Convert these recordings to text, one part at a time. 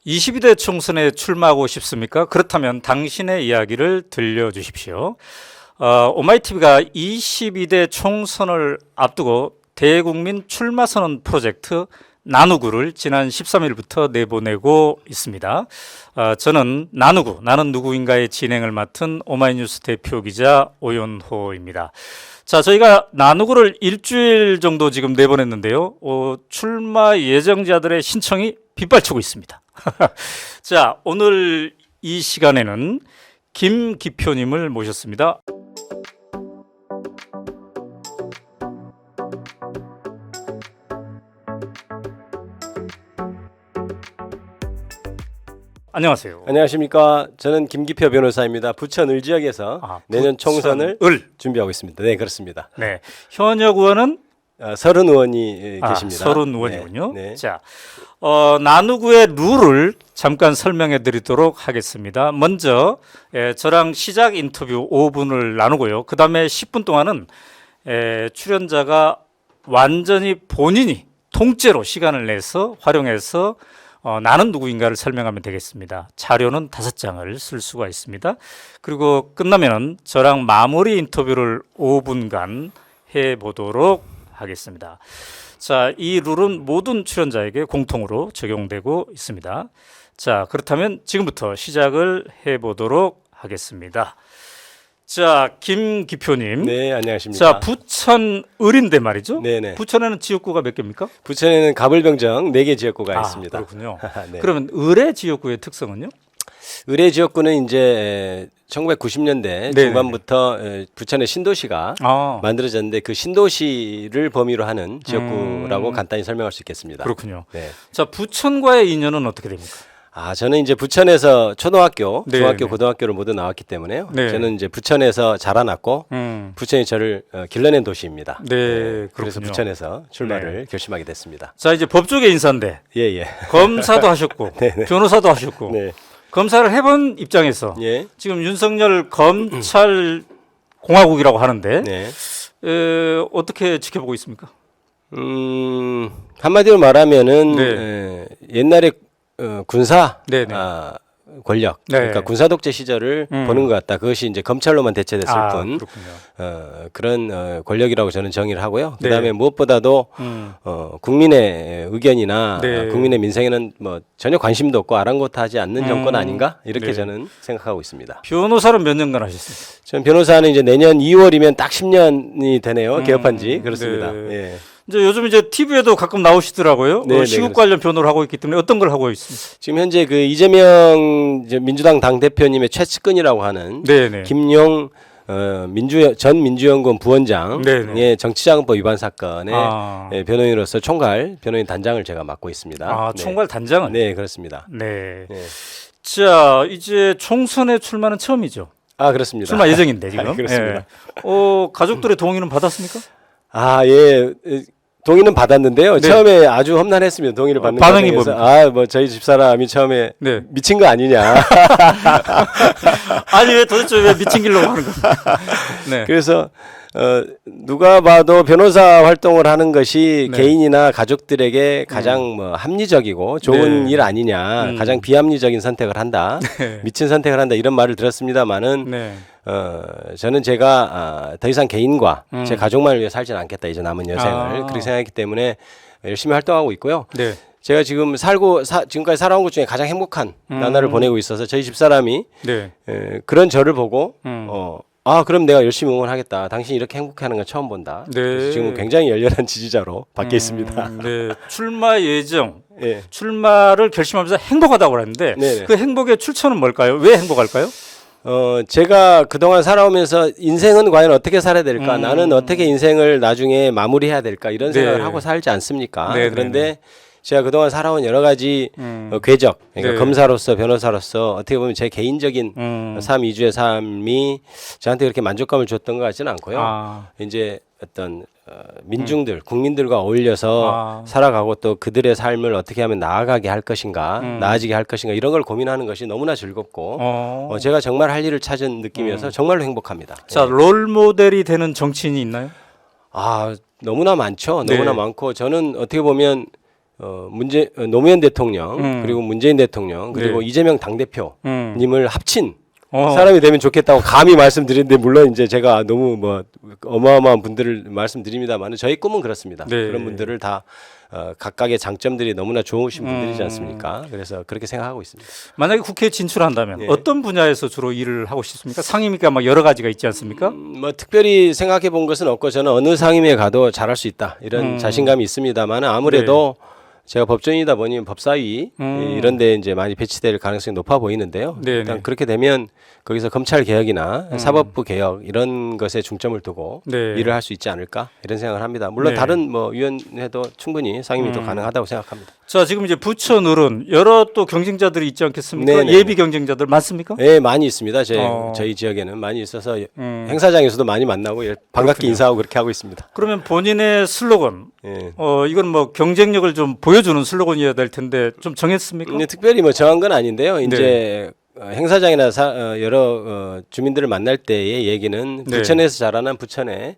22대 총선에 출마하고 싶습니까? 그렇다면 당신의 이야기를 들려주십시오. 오마이TV가 22대 총선을 앞두고 대국민 출마 선언 프로젝트 나누구를 지난 13일부터 내보내고 있습니다. 저는 나누구, 나는 누구인가의 진행을 맡은 오마이뉴스 대표 기자 오연호입니다. 자, 저희가 나누구를 일주일 정도 지금 내보냈는데요. 출마 예정자들의 신청이 빗발치고 있습니다. 자, 오늘 이 시간에는 김기표님을 모셨습니다. 안녕하세요. 안녕하십니까. 저는 김기표 변호사입니다. 부천 을 지역에서 내년 총선을 준비하고 있습니다. 네, 그렇습니다. 네, 현역 의원은 서른 의원이 계십니다. 서른 의원이군요. 네, 네. 자, 나누구의 룰을 잠깐 설명해 드리도록 하겠습니다. 먼저 저랑 시작 인터뷰 5분을 나누고요. 그 다음에 10분 동안은 출연자가 완전히 본인이 통째로 시간을 내서 활용해서 나는 누구인가를 설명하면 되겠습니다. 자료는 5장을 쓸 수가 있습니다. 그리고 끝나면은 저랑 마무리 인터뷰를 5분간 해보도록 하겠습니다. 자, 이 룰은 모든 출연자에게 공통으로 적용되고 있습니다. 자, 그렇다면 지금부터 시작을 해보도록 하겠습니다. 자, 김기표님. 네, 안녕하십니까. 자, 부천 을인데 말이죠. 네네. 부천에는 지역구가 몇 개입니까? 부천에는 가불병정 4개 지역구가 있습니다. 그렇군요. 네. 그러면 을의 지역구의 특성은요? 을의 지역구는 이제 1990년대 중반부터 부천의 신도시가 만들어졌는데 그 신도시를 범위로 하는 지역구라고 간단히 설명할 수 있겠습니다. 그렇군요. 네. 자, 부천과의 인연은 어떻게 됩니까? 저는 이제 부천에서 초등학교, 네, 중학교, 네. 고등학교를 모두 나왔기 때문에요. 네. 저는 이제 부천에서 자라났고 부천이 저를 길러낸 도시입니다. 네, 그래서 그렇군요. 부천에서 출마를 결심하게 됐습니다. 자, 이제 법조계 인사인데 예. 검사도 하셨고 네네. 변호사도 하셨고 네. 검사를 해본 입장에서 예. 지금 윤석열 검찰 공화국이라고 하는데 네. 어떻게 지켜보고 있습니까? 한마디로 말하면은 네. 옛날에 군사 네네. 권력, 네. 그러니까 군사 독재 시절을 보는 것 같다. 그것이 이제 검찰로만 대체됐을 뿐 그렇군요. 그런 권력이라고 저는 정의를 하고요. 네. 그다음에 무엇보다도 국민의 의견이나 네. 국민의 민생에는 뭐 전혀 관심도 없고 아랑곳하지 않는 정권 아닌가 이렇게 네. 저는 생각하고 있습니다. 변호사는 몇 년간 하셨습니까? 전 변호사는 이제 내년 2월이면 딱 10년이 되네요. 개업한 지 그렇습니다. 네. 예. 이제 요즘 이제 TV에도 가끔 나오시더라고요. 네, 시국 네, 관련 변호를 하고 있기 때문에 어떤 걸 하고 있습니까? 지금 현재 그 이재명 민주당 당 대표님의 최측근이라고 하는 네네. 김용 전 민주연구원 부원장의 네네. 정치자금법 위반 사건의 변호인으로서 총괄 변호인 단장을 제가 맡고 있습니다. 네. 총괄 단장은? 네, 그렇습니다. 네. 네. 자, 이제 총선에 출마는 처음이죠. 그렇습니다. 출마 예정인데 지금. 그렇습니다. 가족들의 동의는 받았습니까? 예. 동의는 받았는데요. 네. 처음에 아주 험난했습니다. 동의를 받는 반응이 과정에서 뭐 저희 집사람이 처음에 네. 미친 거 아니냐. 아니 왜 도대체 왜 미친 길로 가는 겁니까? 네. 그래서 누가 봐도 변호사 활동을 하는 것이 네. 개인이나 가족들에게 가장 뭐 합리적이고 좋은 네. 일 아니냐, 가장 비합리적인 선택을 한다, 네. 미친 선택을 한다 이런 말을 들었습니다만은 네. 저는 제가 더 이상 개인과 제 가족만을 위해 살지는 않겠다 이제 남은 여생을 그렇게 생각했기 때문에 열심히 활동하고 있고요. 네. 제가 지금 지금까지 살아온 것 중에 가장 행복한 나날을 보내고 있어서 저희 집사람이 네. 그런 저를 보고 그럼 내가 열심히 응원하겠다. 당신이 이렇게 행복해하는 건 처음 본다. 네. 그래서 지금 굉장히 열렬한 지지자로 바뀌어 있습니다. 네. 출마 예정. 예. 출마를 결심하면서 행복하다고 그랬는데 네네. 그 행복의 출처는 뭘까요? 왜 행복할까요? 제가 그동안 살아오면서 인생은 과연 어떻게 살아야 될까? 나는 어떻게 인생을 나중에 마무리해야 될까? 이런 생각을 네. 하고 살지 않습니까? 네, 그런데 네, 네. 제가 그동안 살아온 여러 가지 궤적, 그러니까 네. 검사로서 변호사로서 어떻게 보면 제 개인적인 삶 위주의 삶이 저한테 그렇게 만족감을 줬던 것 같지는 않고요. 이제 어떤 민중들, 국민들과 어울려서 살아가고 또 그들의 삶을 어떻게 하면 나아가게 할 것인가, 나아지게 할 것인가 이런 걸 고민하는 것이 너무나 즐겁고 제가 정말 할 일을 찾은 느낌이어서 정말로 행복합니다. 자, 롤 모델이 되는 정치인이 있나요? 너무나 많죠. 너무나 네. 많고 저는 어떻게 보면 노무현 대통령 그리고 문재인 대통령 그리고 네. 이재명 당대표님을 합친 사람이 되면 좋겠다고 감히 말씀드리는데 물론 이제 제가 너무 뭐 어마어마한 분들을 말씀드립니다만 저희 꿈은 그렇습니다. 네. 그런 분들을 다 각각의 장점들이 너무나 좋으신 분들이지 않습니까? 그래서 그렇게 생각하고 있습니다. 만약에 국회에 진출한다면 네. 어떤 분야에서 주로 일을 하고 싶습니까? 상임위가 막 여러 가지가 있지 않습니까? 뭐 특별히 생각해 본 것은 없고 저는 어느 상임위에 가도 잘할 수 있다 이런 자신감이 있습니다만 아무래도 제가 법조인이다 보니 법사위 이런 데 이제 많이 배치될 가능성이 높아 보이는데요. 네네. 일단 그렇게 되면 거기서 검찰 개혁이나 사법부 개혁 이런 것에 중점을 두고 네. 일을 할 수 있지 않을까 이런 생각을 합니다. 물론 네. 다른 뭐 위원회도 충분히 상임위도 가능하다고 생각합니다. 자, 지금 이제 부처 늘은 여러 또 경쟁자들이 있지 않겠습니까? 네네. 예비 경쟁자들 많습니까? 네, 많이 있습니다. 저희 지역에는 많이 있어서 행사장에서도 많이 만나고 반갑게 인사하고 그렇게 하고 있습니다. 그러면 본인의 슬로건, 예. 이건 뭐 경쟁력을 좀 보여주는 슬로건이어야 될 텐데 좀 정했습니까? 근데 특별히 뭐 정한 건 아닌데요. 이제 행사장이나 여러 주민들을 만날 때의 얘기는 네. 부천에서 자라난 부천의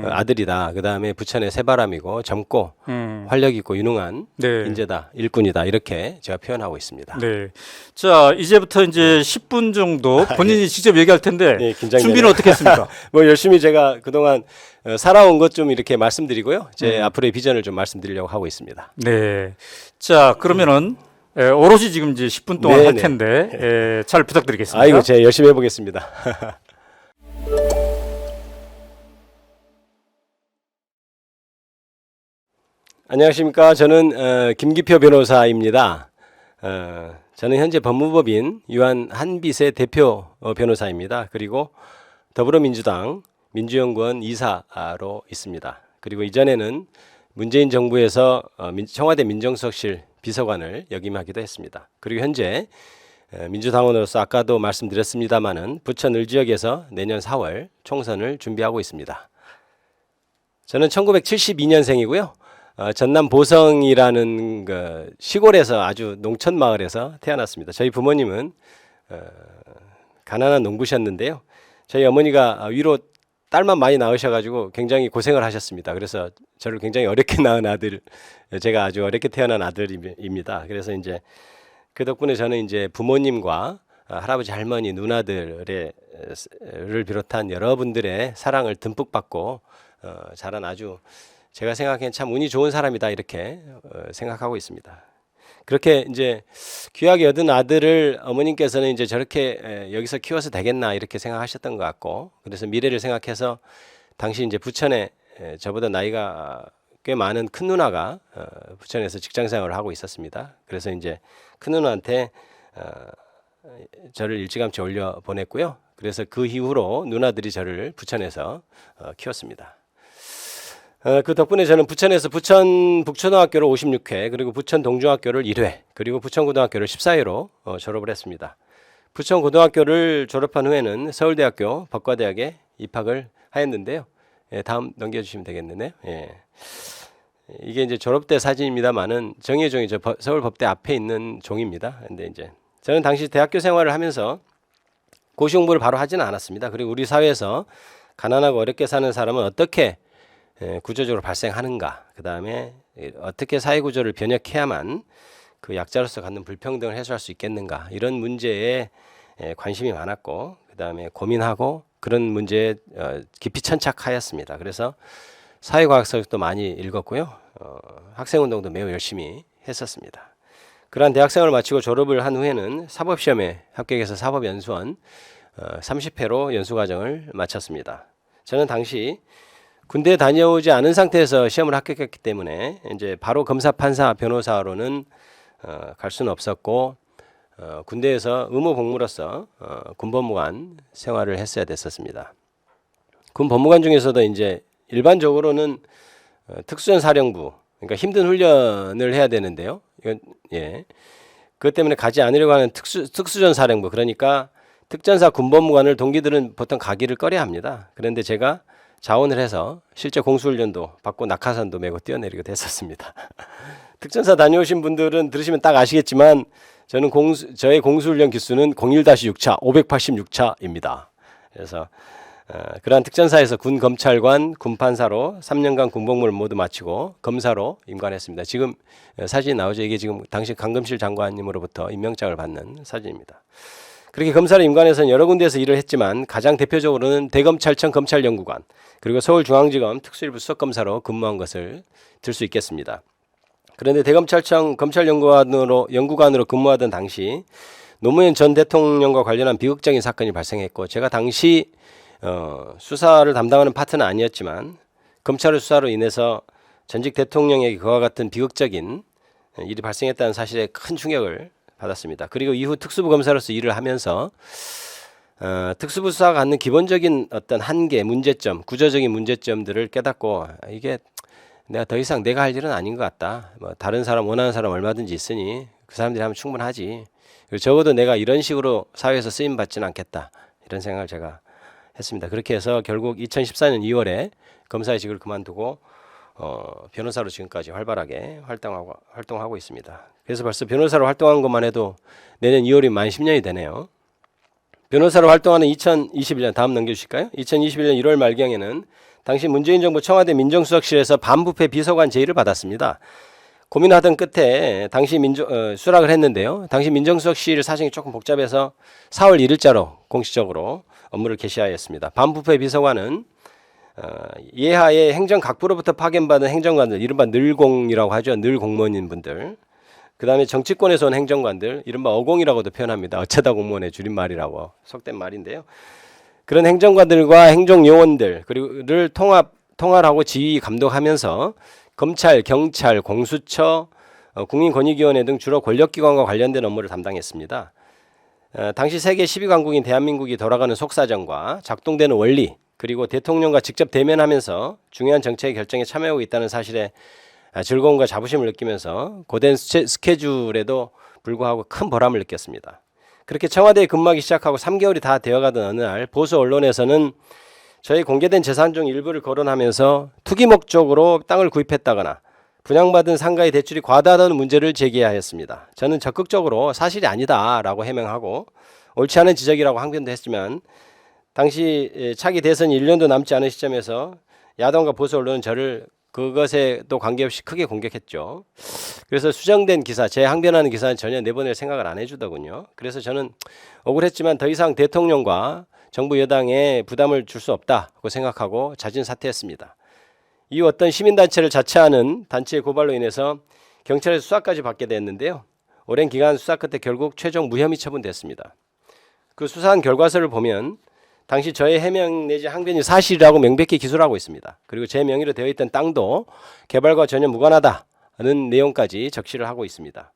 아들이다. 그다음에 부천의 새바람이고 젊고 활력 있고 유능한 네. 인재다. 일꾼이다. 이렇게 제가 표현하고 있습니다. 네. 자, 이제부터 이제 10분 정도 본인이 직접 얘기할 텐데 네, 긴장되네요. 준비는 어떻게 했습니까? 뭐 열심히 제가 그동안 살아온 것 좀 이렇게 말씀드리고요. 제 앞으로의 비전을 좀 말씀드리려고 하고 있습니다. 네. 자, 그러면은 오롯이 지금 이제 10분 동안 네, 할 네. 텐데 잘 부탁드리겠습니다. 아이고, 제가 열심히 해보겠습니다. 안녕하십니까. 저는 김기표 변호사입니다. 저는 현재 법무법인 유한한빛의 대표 변호사입니다. 그리고 더불어민주당 민주연구원 이사로 있습니다. 그리고 이전에는 문재인 정부에서 청와대 민정수석실 비서관을 역임하기도 했습니다. 그리고 현재 민주당원으로서 아까도 말씀드렸습니다마는 부천 을 지역에서 내년 4월 총선을 준비하고 있습니다. 저는 1972년생이고요. 전남 보성이라는 그 시골에서 아주 농촌 마을에서 태어났습니다. 저희 부모님은 가난한 농부셨는데요. 저희 어머니가 위로 딸만 많이 낳으셔가지고 굉장히 고생을 하셨습니다. 그래서 저를 굉장히 어렵게 낳은 아들, 제가 아주 어렵게 태어난 아들입니다. 그래서 이제 그 덕분에 저는 이제 부모님과 할아버지, 할머니, 누나들을 비롯한 여러분들의 사랑을 듬뿍 받고 자란 아주 제가 생각하기엔 참 운이 좋은 사람이다 이렇게 생각하고 있습니다. 그렇게 이제 귀하게 얻은 아들을 어머님께서는 이제 저렇게 여기서 키워서 되겠나 이렇게 생각하셨던 것 같고, 그래서 미래를 생각해서 당시 이제 부천에 저보다 나이가 꽤 많은 큰 누나가 부천에서 직장 생활을 하고 있었습니다. 그래서 이제 큰 누나한테 저를 일찌감치 올려 보냈고요. 그래서 그 이후로 누나들이 저를 부천에서 키웠습니다. 그 덕분에 저는 부천에서 부천 북초등학교를 56회, 그리고 부천 동중학교를 1회, 그리고 부천고등학교를 14회로 졸업을 했습니다. 부천고등학교를 졸업한 후에는 서울대학교 법과대학에 입학을 하였는데요. 예, 다음 넘겨주시면 되겠네요. 예. 이게 이제 졸업 때 사진입니다만은 정의의 종이 서울법대 앞에 있는 종입니다. 근데 이제 저는 당시 대학교 생활을 하면서 고시 공부를 바로 하지는 않았습니다. 그리고 우리 사회에서 가난하고 어렵게 사는 사람은 어떻게 구조적으로 발생하는가, 그 다음에 어떻게 사회구조를 변혁해야만 그 약자로서 갖는 불평등을 해소할 수 있겠는가, 이런 문제에 관심이 많았고, 그 다음에 고민하고 그런 문제에 깊이 천착하였습니다. 그래서 사회과학서적도 많이 읽었고요. 학생운동도 매우 열심히 했었습니다. 그러한 대학생활을 마치고 졸업을 한 후에는 사법시험에 합격해서 사법연수원 30회로 연수과정을 마쳤습니다. 저는 당시 군대에 다녀오지 않은 상태에서 시험을 합격했기 때문에 이제 바로 검사, 판사, 변호사로는 갈 수는 없었고, 군대에서 의무복무로서 군법무관 생활을 했어야 됐었습니다. 군법무관 중에서도 이제 일반적으로는 특수전 사령부, 그러니까 힘든 훈련을 해야 되는데요. 이건 그것 때문에 가지 않으려고 하는 특수전 사령부, 그러니까 특전사 군법무관을 동기들은 보통 가기를 꺼려 합니다. 그런데 제가 자원을 해서 실제 공수훈련도 받고 낙하산도 메고 뛰어내리기도 했었습니다. 특전사 다녀오신 분들은 들으시면 딱 아시겠지만 저는 저의 공수훈련 기수는 01-6차 586차입니다. 그래서 그러한 특전사에서 군 검찰관, 군 판사로 3년간 군복무를 모두 마치고 검사로 임관했습니다. 지금 사진이 나오죠. 이게 지금 당시 강금실 장관님으로부터 임명장을 받는 사진입니다. 그렇게 검사로 임관해서는 여러 군데에서 일을 했지만 가장 대표적으로는 대검찰청 검찰연구관 그리고 서울중앙지검 특수일부 수석검사로 근무한 것을 들 수 있겠습니다. 그런데 대검찰청 검찰연구관으로 근무하던 당시 노무현 전 대통령과 관련한 비극적인 사건이 발생했고 제가 당시 수사를 담당하는 파트는 아니었지만 검찰의 수사로 인해서 전직 대통령에게 그와 같은 비극적인 일이 발생했다는 사실에 큰 충격을 받았습니다. 그리고 이후 특수부 검사로서 일을 하면서 특수부 수사가 갖는 기본적인 어떤 한계, 문제점, 구조적인 문제점들을 깨닫고 이게 내가 더 이상 내가 할 일은 아닌 것 같다. 뭐 다른 사람 원하는 사람 얼마든지 있으니 그 사람들이 하면 충분하지. 그리고 적어도 내가 이런 식으로 사회에서 쓰임 받지는 않겠다. 이런 생각을 제가 했습니다. 그렇게 해서 결국 2014년 2월에 검사의 직을 그만두고 변호사로 지금까지 활발하게 활동하고 있습니다. 그래서 벌써 변호사로 활동한 것만 해도 내년 2월이 만 10년이 되네요. 변호사로 활동하는 2021년 다음 넘겨주실까요? 2021년 1월 말경에는 당시 문재인 정부 청와대 민정수석실에서 반부패 비서관 제의를 받았습니다. 고민하던 끝에 당시 수락을 했는데요. 당시 민정수석실 사정이 조금 복잡해서 4월 1일자로 공식적으로 업무를 개시하였습니다. 반부패 비서관은 예하의 행정각부로부터 파견받은 행정관들, 이른바 늘공이라고 하죠. 늘 공무원인 분들. 그 다음에 정치권에서 온 행정관들, 이른바 어공이라고도 표현합니다. 어쩌다 공무원의 줄임말이라고 속된 말인데요. 그런 행정관들과 행정요원들 그리고를 통할하고 지휘 감독하면서 검찰, 경찰, 공수처, 국민권익위원회 등 주로 권력기관과 관련된 업무를 담당했습니다. 당시 세계 12강국인 대한민국이 돌아가는 속사정과 작동되는 원리 그리고 대통령과 직접 대면하면서 중요한 정책의 결정에 참여하고 있다는 사실에 즐거움과 자부심을 느끼면서 고된 스케줄에도 불구하고 큰 보람을 느꼈습니다. 그렇게 청와대에 근무하기 시작하고 3개월이 다 되어가던 어느 날 보수 언론에서는 저희 공개된 재산 중 일부를 거론하면서 투기 목적으로 땅을 구입했다거나 분양받은 상가의 대출이 과다하다는 문제를 제기하였습니다. 저는 적극적으로 사실이 아니다라고 해명하고 옳지 않은 지적이라고 항변도 했지만 당시 차기 대선이 1년도 남지 않은 시점에서 야당과 보수 언론은 저를 그것에도 관계없이 크게 공격했죠. 그래서 수정된 기사, 제 항변하는 기사는 전혀 내보낼 생각을 안 해주더군요. 그래서 저는 억울했지만 더 이상 대통령과 정부 여당에 부담을 줄 수 없다고 생각하고 자진 사퇴했습니다. 이후 어떤 시민단체를 자처하는 단체의 고발로 인해서 경찰에서 수사까지 받게 됐는데요. 오랜 기간 수사 끝에 결국 최종 무혐의 처분됐습니다. 그 수사한 결과서를 보면 당시 저의 해명 내지 항변이 사실이라고 명백히 기술하고 있습니다. 그리고 제 명의로 되어 있던 땅도 개발과 전혀 무관하다는 내용까지 적시를 하고 있습니다.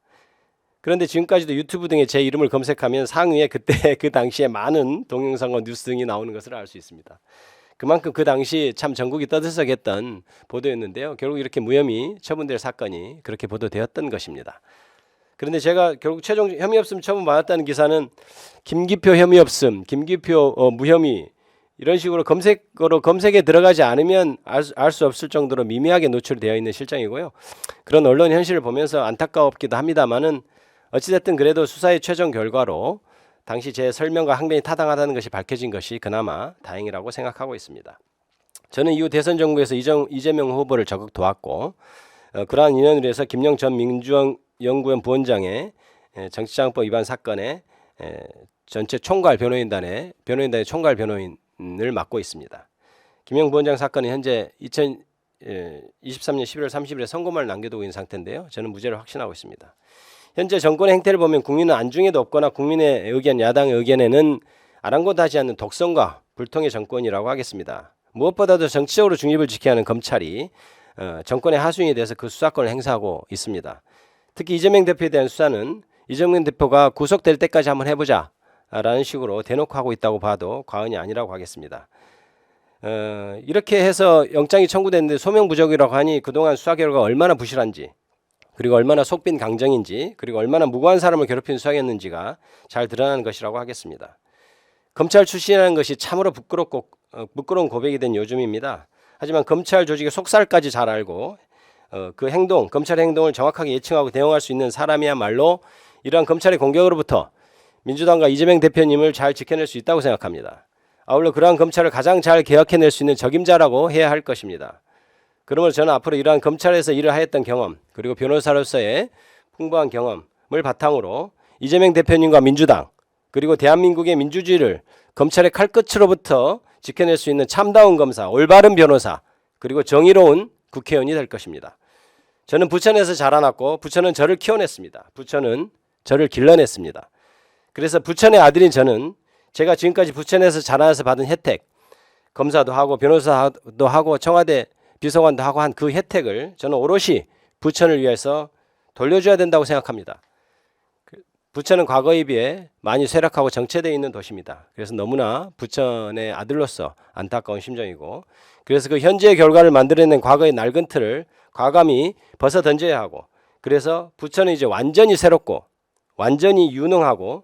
그런데 지금까지도 유튜브 등에 제 이름을 검색하면 상위에 그때 그 당시에 많은 동영상과 뉴스 등이 나오는 것을 알 수 있습니다. 그만큼 그 당시 참 전국이 떠들썩했던 보도였는데요. 결국 이렇게 무혐의 처분될 사건이 그렇게 보도되었던 것입니다. 그런데 제가 결국 최종 혐의 없음 처분받았다는 기사는 김기표 혐의 없음, 김기표 무혐의 이런 식으로 검색에 들어가지 않으면 알 수 없을 정도로 미미하게 노출되어 있는 실정이고요. 그런 언론 현실을 보면서 안타까웠기도 합니다만은 어찌됐든 그래도 수사의 최종 결과로 당시 제 설명과 항변이 타당하다는 것이 밝혀진 것이 그나마 다행이라고 생각하고 있습니다. 저는 이후 대선 정부에서 이재명 후보를 적극 도왔고 그러한 인연으로 해서 김영 전 민주연구원 부원장의 정치자금법 위반 사건에 전체 총괄 변호인단의 총괄 변호인을 맡고 있습니다. 김영 부원장 사건은 현재 2023년 11월 30일에 선고문을 남겨두고 있는 상태인데요. 저는 무죄를 확신하고 있습니다. 현재 정권의 행태를 보면 국민은 안중에도 없거나 국민의 의견, 야당의 의견에는 아랑곳하지 않는 독선과 불통의 정권이라고 하겠습니다. 무엇보다도 정치적으로 중립을 지켜야 하는 검찰이 정권의 하수인에 대해서 그 수사권을 행사하고 있습니다. 특히 이재명 대표에 대한 수사는 이재명 대표가 구속될 때까지 한번 해보자 라는 식으로 대놓고 하고 있다고 봐도 과언이 아니라고 하겠습니다. 이렇게 해서 영장이 청구됐는데 소명 부족이라고 하니 그동안 수사 결과가 얼마나 부실한지 그리고 얼마나 속빈 강정인지 그리고 얼마나 무고한 사람을 괴롭힌 수사였는지가 잘 드러나는 것이라고 하겠습니다. 검찰 출신이라는 것이 참으로 부끄러운 고백이 된 요즘입니다. 하지만 검찰 조직의 속살까지 잘 알고 그 행동, 검찰의 행동을 정확하게 예측하고 대응할 수 있는 사람이야말로 이러한 검찰의 공격으로부터 민주당과 이재명 대표님을 잘 지켜낼 수 있다고 생각합니다. 아울러 그러한 검찰을 가장 잘 개혁해낼 수 있는 적임자라고 해야 할 것입니다. 그러므로 저는 앞으로 이러한 검찰에서 일을 하였던 경험 그리고 변호사로서의 풍부한 경험을 바탕으로 이재명 대표님과 민주당 그리고 대한민국의 민주주의를 검찰의 칼끝으로부터 지켜낼 수 있는 참다운 검사, 올바른 변호사 그리고 정의로운 국회의원이 될 것입니다. 저는 부천에서 자라났고 부천은 저를 키워냈습니다. 부천은 저를 길러냈습니다. 그래서 부천의 아들인 저는 제가 지금까지 부천에서 자라나서 받은 혜택, 검사도 하고 변호사도 하고 청와대 비서관도 하고 한 그 혜택을 저는 오롯이 부천을 위해서 돌려줘야 된다고 생각합니다. 부천은 과거에 비해 많이 쇠락하고 정체되어 있는 도시입니다. 그래서 너무나 부천의 아들로서 안타까운 심정이고 그래서 그 현재의 결과를 만들어낸 과거의 낡은 틀을 과감히 벗어 던져야 하고 그래서 부천은 이제 완전히 새롭고 완전히 유능하고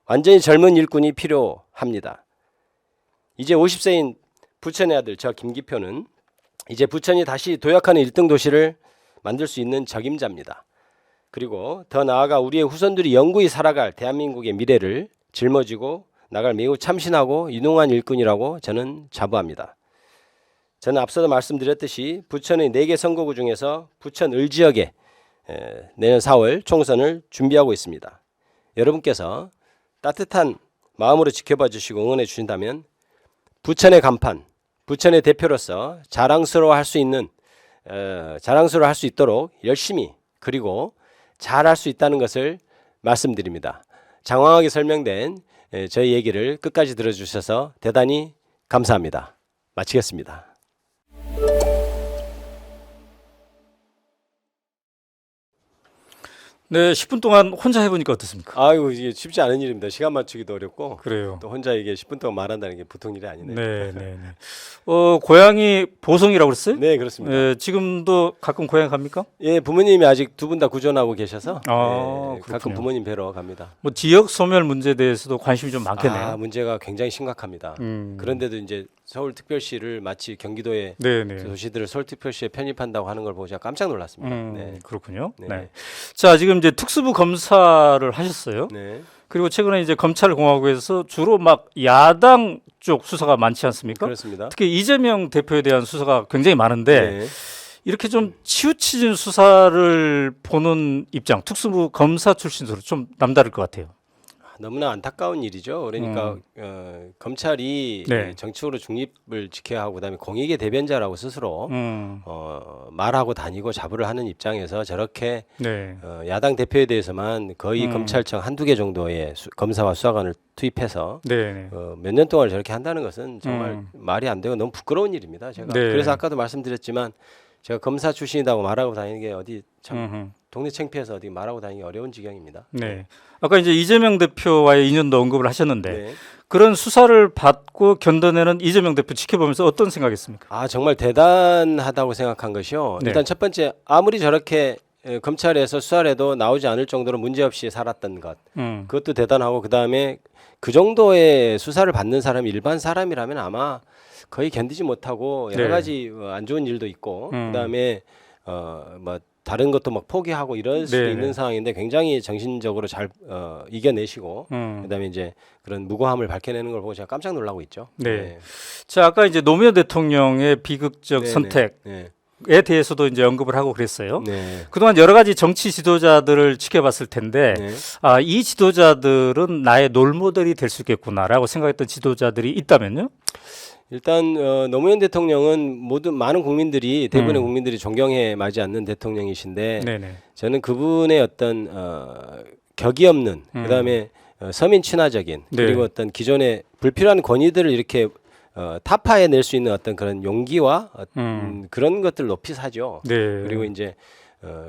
완전히 젊은 일꾼이 필요합니다. 이제 50세인 부천의 아들 저 김기표는 이제 부천이 다시 도약하는 1등 도시를 만들 수 있는 적임자입니다. 그리고 더 나아가 우리의 후손들이 영구히 살아갈 대한민국의 미래를 짊어지고 나갈 매우 참신하고 유능한 일꾼이라고 저는 자부합니다. 저는 앞서도 말씀드렸듯이 부천의 4개 선거구 중에서 부천 을지역에 내년 4월 총선을 준비하고 있습니다. 여러분께서 따뜻한 마음으로 지켜봐 주시고 응원해 주신다면 부천의 간판, 부천의 대표로서 자랑스러워할 수 있도록 열심히 그리고 잘할 수 있다는 것을 말씀드립니다. 장황하게 설명된 저희 얘기를 끝까지 들어주셔서 대단히 감사합니다. 마치겠습니다. 네, 10분 동안 혼자 해보니까 어떻습니까? 아이고 이게 쉽지 않은 일입니다. 시간 맞추기도 어렵고 그래요. 또 혼자 이게 10분 동안 말한다는 게 보통 일이 아니네요. 네, 네, 네. 고향이 보성이라고 그랬어요? 네, 그렇습니다. 지금도 가끔 고향 갑니까? 예, 부모님이 아직 두 분 다 구존하고 계셔서 가끔 그렇군요. 부모님 뵈러 갑니다. 뭐 지역 소멸 문제에 대해서도 관심이 좀 많겠네요. 문제가 굉장히 심각합니다. 그런데도 이제 서울특별시를 마치 경기도의 네네. 도시들을 서울특별시에 편입한다고 하는 걸 보고 제가 깜짝 놀랐습니다. 네. 그렇군요. 네. 네. 자, 지금 이제 특수부 검사를 하셨어요. 네. 그리고 최근에 이제 검찰공화국에서 주로 막 야당 쪽 수사가 많지 않습니까? 그렇습니다. 특히 이재명 대표에 대한 수사가 굉장히 많은데 네. 이렇게 좀 치우쳐진 수사를 보는 입장, 특수부 검사 출신으로 좀 남다를 것 같아요. 너무나 안타까운 일이죠. 그러니까 검찰이 네. 정치적으로 중립을 지켜야 하고 그다음에 공익의 대변자라고 스스로 말하고 다니고 자부를 하는 입장에서 저렇게 네. 야당 대표에 대해서만 거의 검찰청 한두 개 정도의 검사와 수사관을 투입해서 네. 몇 년 동안 저렇게 한다는 것은 정말 말이 안 되고 너무 부끄러운 일입니다. 제가 네. 그래서 아까도 말씀드렸지만 제가 검사 출신이라고 말하고 다니는 게 어디 참 동네 창피해서 어디 말하고 다니기 어려운 지경입니다. 네. 아까 이제 이재명 대표와의 인연도 언급을 하셨는데 네. 그런 수사를 받고 견뎌내는 이재명 대표 지켜보면서 어떤 생각했습니까? 정말 대단하다고 생각한 것이요. 네. 일단 첫 번째 아무리 저렇게 검찰에서 수사를 해도 나오지 않을 정도로 문제없이 살았던 것. 그것도 대단하고 그다음에 그 정도의 수사를 받는 사람이 일반 사람이라면 아마 거의 견디지 못하고 여러 네. 가지 안 좋은 일도 있고 그다음에 뭐 다른 것도 막 포기하고 이럴 수도 네네. 있는 상황인데 굉장히 정신적으로 잘 이겨내시고 그다음에 이제 그런 무고함을 밝혀내는 걸 보고 제가 깜짝 놀라고 있죠. 네. 자, 아까 이제 노무현 대통령의 비극적 네, 선택에 네. 대해서도 이제 언급을 하고 그랬어요. 네. 그동안 여러 가지 정치 지도자들을 지켜봤을 텐데 네. 이 지도자들은 나의 롤모델이 될 수 있겠구나라고 생각했던 지도자들이 있다면요? 일단 노무현 대통령은 많은 국민들이 대부분의 국민들이 존경해 마지 않는 대통령이신데 네네. 저는 그분의 어떤 격이 없는 그다음에 서민 친화적인 네. 그리고 어떤 기존의 불필요한 권위들을 이렇게 타파해 낼 수 있는 어떤 그런 용기와 그런 것들 높이 사죠. 네. 그리고 이제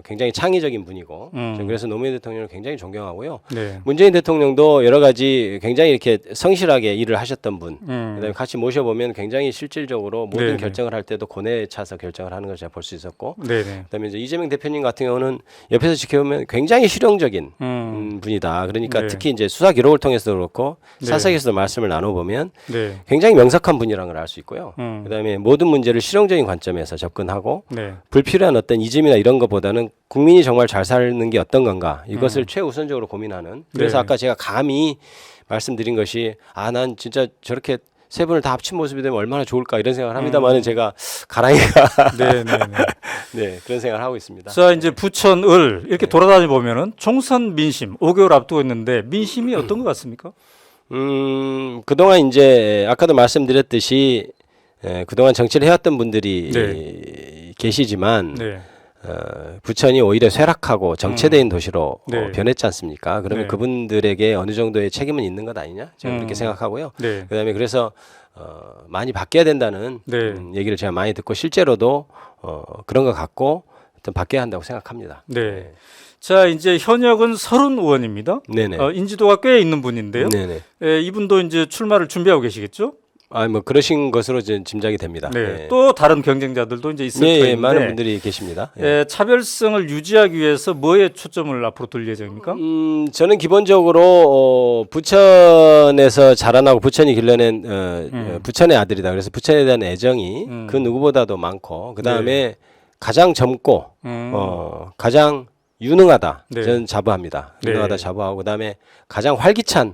굉장히 창의적인 분이고 저는 그래서 노무현 대통령을 굉장히 존경하고요. 네. 문재인 대통령도 여러 가지 굉장히 이렇게 성실하게 일을 하셨던 분. 그다음에 같이 모셔보면 굉장히 실질적으로 모든 네네. 결정을 할 때도 고뇌에 차서 결정을 하는 걸 제가 볼 수 있었고. 네네. 그다음에 이제 이재명 대표님 같은 경우는 옆에서 지켜보면 굉장히 실용적인 분이다. 그러니까 네. 특히 이제 수사 기록을 통해서도 그렇고 네. 사석에서도 말씀을 나눠보면 네. 굉장히 명석한 분이라는 걸 알 수 있고요. 음. 그다음에 모든 문제를 실용적인 관점에서 접근하고 네. 불필요한 어떤 이즘이나 이런 것보다는 국민이 정말 잘 사는 게 어떤 건가 이것을 최우선적으로 고민하는. 그래서 네. 아까 제가 감히 말씀드린 것이 난 진짜 저렇게 세 분을 다 합친 모습이 되면 얼마나 좋을까 이런 생각을 합니다만은 제가 가랑이가 네, 그런 생각을 하고 있습니다. 자, 이제 부천을 이렇게 돌아다니 보면은 총선 민심 5개월 앞두고 있는데 민심이 어떤 것 같습니까? 그동안 이제 아까도 말씀드렸듯이 그동안 정치를 해왔던 분들이 계시지만 부천이 오히려 쇠락하고 정체된 도시로 변했지 않습니까? 그러면 그분들에게 어느 정도의 책임은 있는 것 아니냐? 저는 그렇게 생각하고요. 그다음에 그래서 많이 바뀌어야 된다는 얘기를 제가 많이 듣고 실제로도 그런 것 같고 어떤 바뀌어야 한다고 생각합니다. 자, 이제 현역은 30 의원입니다. 인지도가 꽤 있는 분인데요. 이분도 이제 출마를 준비하고 계시겠죠? 뭐 그러신 것으로 짐작이 됩니다. 또 다른 경쟁자들도 이제 있을 텐데 많은 분들이 계십니다. 차별성을 유지하기 위해서 뭐에 초점을 앞으로 둘 예정입니까? 저는 기본적으로 부천에서 자라나고 부천이 길러낸 부천의 아들이다. 그래서 부천에 대한 애정이 그 누구보다도 많고 그 다음에 가장 젊고 가장 유능하다. 저는 자부합니다. 유능하다 자부하고 그다음에 가장 활기찬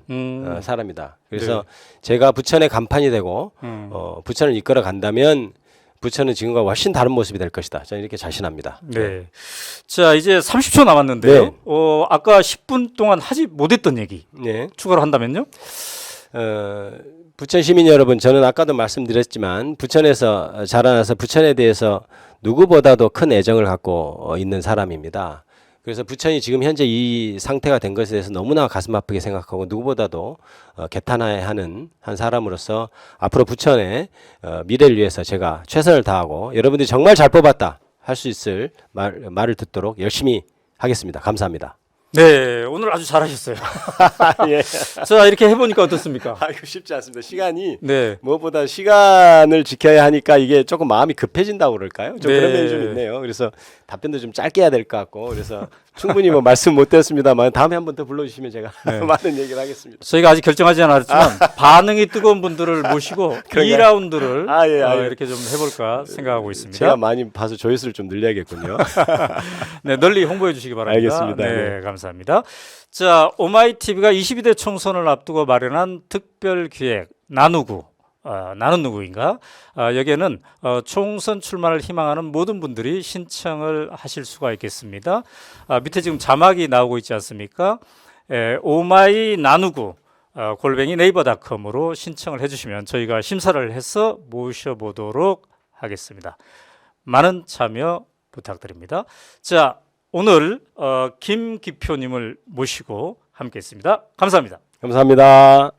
사람이다. 그래서 제가 부천의 간판이 되고 부천을 이끌어 간다면 부천은 지금과 훨씬 다른 모습이 될 것이다. 저는 이렇게 자신합니다. 자, 이제 30초 남았는데요. 아까 10분 동안 하지 못했던 얘기 추가로 한다면요? 부천 시민 여러분, 저는 아까도 말씀드렸지만 부천에서 자라나서 부천에 대해서 누구보다도 큰 애정을 갖고 있는 사람입니다. 그래서 부천이 지금 현재 이 상태가 된 것에 대해서 너무나 가슴 아프게 생각하고 누구보다도 개탄하는 한 사람으로서 앞으로 부천의 미래를 위해서 제가 최선을 다하고 여러분들이 정말 잘 뽑았다 할 수 있을 말을 듣도록 열심히 하겠습니다. 감사합니다. 네, 오늘 아주 잘하셨어요. 자, 이렇게 해보니까 어떻습니까? 이거 쉽지 않습니다. 시간이 무엇보다 시간을 지켜야 하니까 이게 조금 마음이 급해진다고 그럴까요? 좀 그런 면이 좀 있네요. 그래서 답변도 좀 짧게 해야 될 것 같고 그래서 충분히 뭐 말씀 못 드렸습니다만 다음에 한 번 더 불러주시면 제가 많은 얘기를 하겠습니다. 저희가 아직 결정하지 않았지만 반응이 뜨거운 분들을 모시고 2라운드를 이렇게 좀 해볼까 생각하고 있습니다. 제가 많이 봐서 조회수를 좀 늘려야겠군요. 널리 홍보해 주시기 바랍니다. 알겠습니다. 감사합니다. 자, 오마이TV가 22대 총선을 앞두고 마련한 특별기획 나누구. 나는 누구인가? 여기에는 총선 출마를 희망하는 모든 분들이 신청을 하실 수가 있겠습니다. 밑에 지금 자막이 나오고 있지 않습니까? 오마이 나누구 골뱅이 네이버닷컴으로 신청을 해주시면 저희가 심사를 해서 모셔보도록 하겠습니다. 많은 참여 부탁드립니다. 자, 오늘 김기표님을 모시고 함께했습니다. 감사합니다. 감사합니다.